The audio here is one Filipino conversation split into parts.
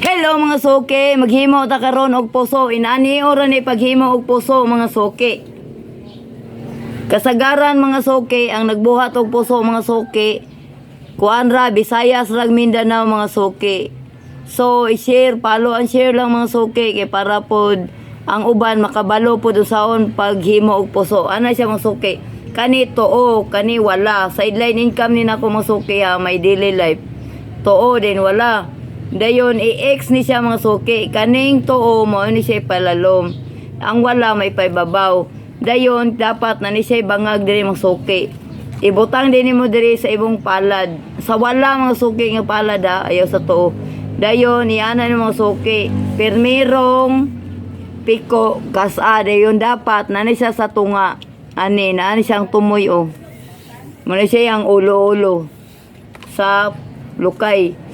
Hello mga suki, maghimo ta karon og puso. Inani ora ni paghimo og puso mga suki. Kasagaran mga suki ang nagbuhat og puso mga suki. Kuan ra Visayas rag Mindanao mga suki. So i-share, follow and share lang mga suki kay para pod ang uban makabalo pod usaon paghimo og puso. Ana siya mga suki. Kani too, kani wala. Sideline income ni nako mga suki ha, my daily life. Too din wala. Dayon i-ex ni siya mga suki. Kaning too mo ni siya palalom. Ang wala may paibabaw. Dayon dapat na ni siya bangag diri mga suki. Ibutang din mo diri sa ibong palad. Sa wala mga suki nga palad ha, ayaw sa too. Dayon iana ni mga suki. Permirong piko kasa dayon dapat na ni siya sa tunga. Ani na ni siyang tumoy o. Muna siya yung ulo-ulo sa lukay.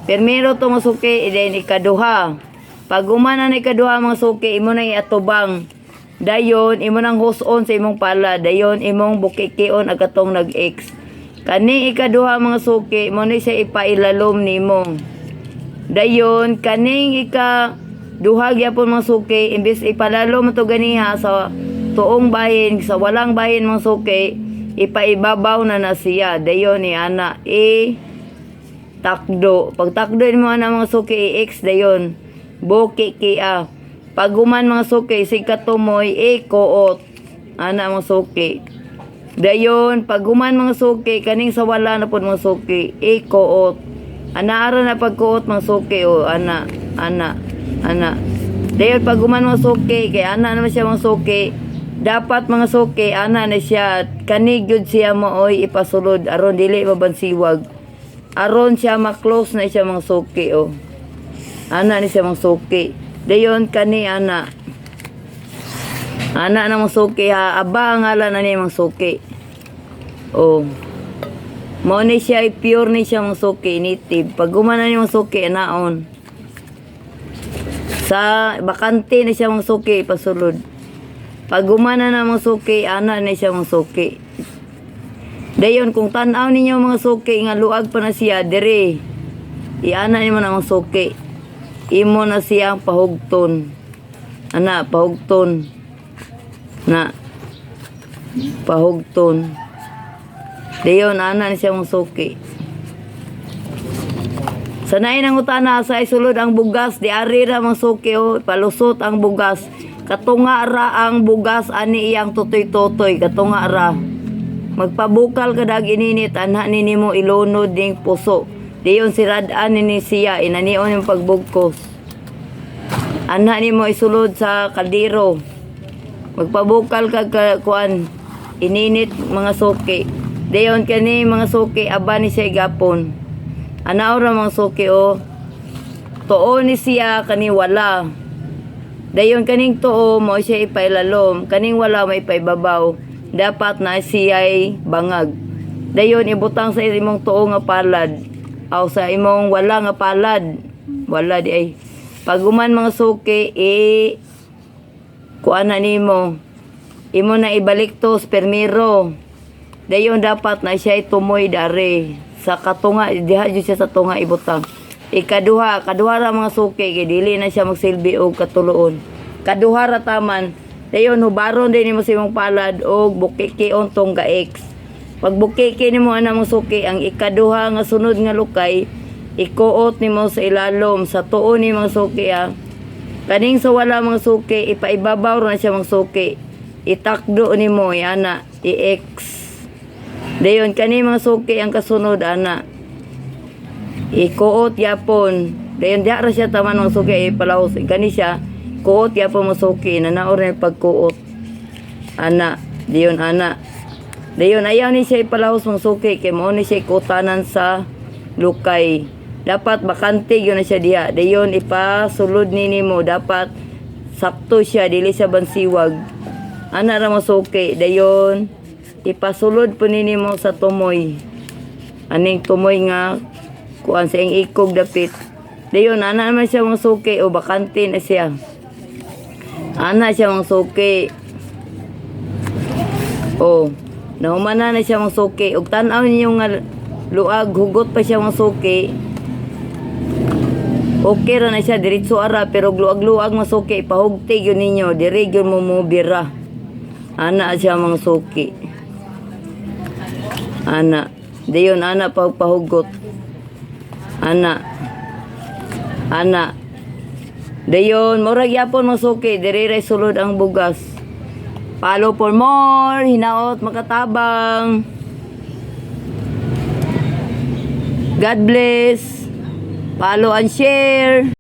Permiro to mga suki, then ikaduha. Pag umana na ikaduha mga suki, imo nang iatubang. Dayon, imo nang huson sa imong pala. Dayon, imong bukikion agatong nag-ex. Kani ikaduha mga suki, imo na siya ipailalom nimo. Dayon, kaning ikaduha gyapon mga suki, imbis ipalalom to ganiha sa tuong bahin, sa walang bahin mga suki, ipaibabaw na siya. Dayon, ni ana, takdo. Pag takdo mo na mga suki i-ex dayon. Boki kia. Pag guman mga suki si katumoy kuot. Ana mga suki. Dayon pag guman mga suki kaning sa wala na pud mga suki kuot. Ana ara na pagkuot mga suki o ana. Dayon pag guman mga suki kay ana naman siya mga suki. Dapat mga suki ana na siya kani gyud siya mooy ipasulod aron dili mabansiwag. Aron siya ma-close na siya mga suki o. Ana ni siya mga suki. Dayon kani ana. Ana na mga suki ha. Aba ang ngalan na niya mga suki. O. Mo ni siya pure ni siya mga suki. Native. Pag gumana niya mga suki anaon. Sa bakante na siya mga suki pasulod. Pag gumana na mga suki ana ni siya mga suki. Dayon kung tan-aw ninyo mga suki nga luag pa na siya dire. Iana nimo na mga suki. Imo na siyang pahugton. Ana pahugton. Na pahugton. Dayon ana ni siya mga suki. Sanay nang utana sa isulod ang bugas di ari ra mga suki o palusot ang bugas. Katunga ra ang bugas ani iyang tutoy-totoy katunga ra. Magpabukal kadag ininit anha ninimo ilunod ding puso. Diyon sirad-an ni siya inanion yung pagbugkos. Anha nimo isulod sa kaldero. Magpabukal kag kuan ininit mga suki. Diyon kani mga suki aba ni siya gapon. Anaw ra mga suki o. Tuo ni siya kani wala. Dayon kaning tuo mo siya ipailalom, kaning wala may ipaibabaw. Dapat na siya'y bangag. Dayon ibutang sa imong tuo nga palad. Aw sa imong wala nga palad. Wala di ay. Paguman mga suki kuan na nimo. Imo na ibalik to sa permiro. Dayon dapat na siya'y tumoy dare. Sa katunga, diha jud siya sa tunga ibutang. Ikaduha ra mga suki kay dili na siya magsilbi og katuloon. Kaduha ra taman. Dayon hubaron din nimo sa imong palad og bukikion tong ga-ex. Pag bukiki nimo ana mong suki ang ikaduha nga sunod nga lukay, ikuot nimo sa ilalom sa tuo ni mga suki ha. Kaning sa wala mga suki ipaibabaw na siya mga suki. Itakdo nimo ana i-ex. Dayon kani mga suki ang kasunod ana. Ikuot yapon. Dayon diha ra siya taman mga suki ipalahos kani siya. Kuot ya po masuki na naor na pagkuot. Ana, diyon ana. Dayon ayaw ni siya ipalahos masuki kay mo ni siya kutanan sa lukay. Dapat bakante yun na siya diha. Dayon ipasulod nimo dapat sakto siya dili sa bansiwag. Ana ra masuki. Dayon ipasulod po nimo sa tumoy. Aning tumoy nga kuan sa ing ikog dapit. Dayon ana naman siya masuki o bakante na siya. Ana siya mga suki. O, naumana na siya mga suki. Og tanaw ninyo nga luag, hugot pa siya mga suki. Okay ra na siya diretso ara pero gluag-luag mga suki ipahugti yun ninyo diri gyud mo mubira. Ana siya mga suki. Ana. Dayon ana pagpahugot. Ana. Ana. Dayon murag yapon mga suki diri ray sulod ang bugas. Follow for more, hinaot makatabang. God bless. Follow and share.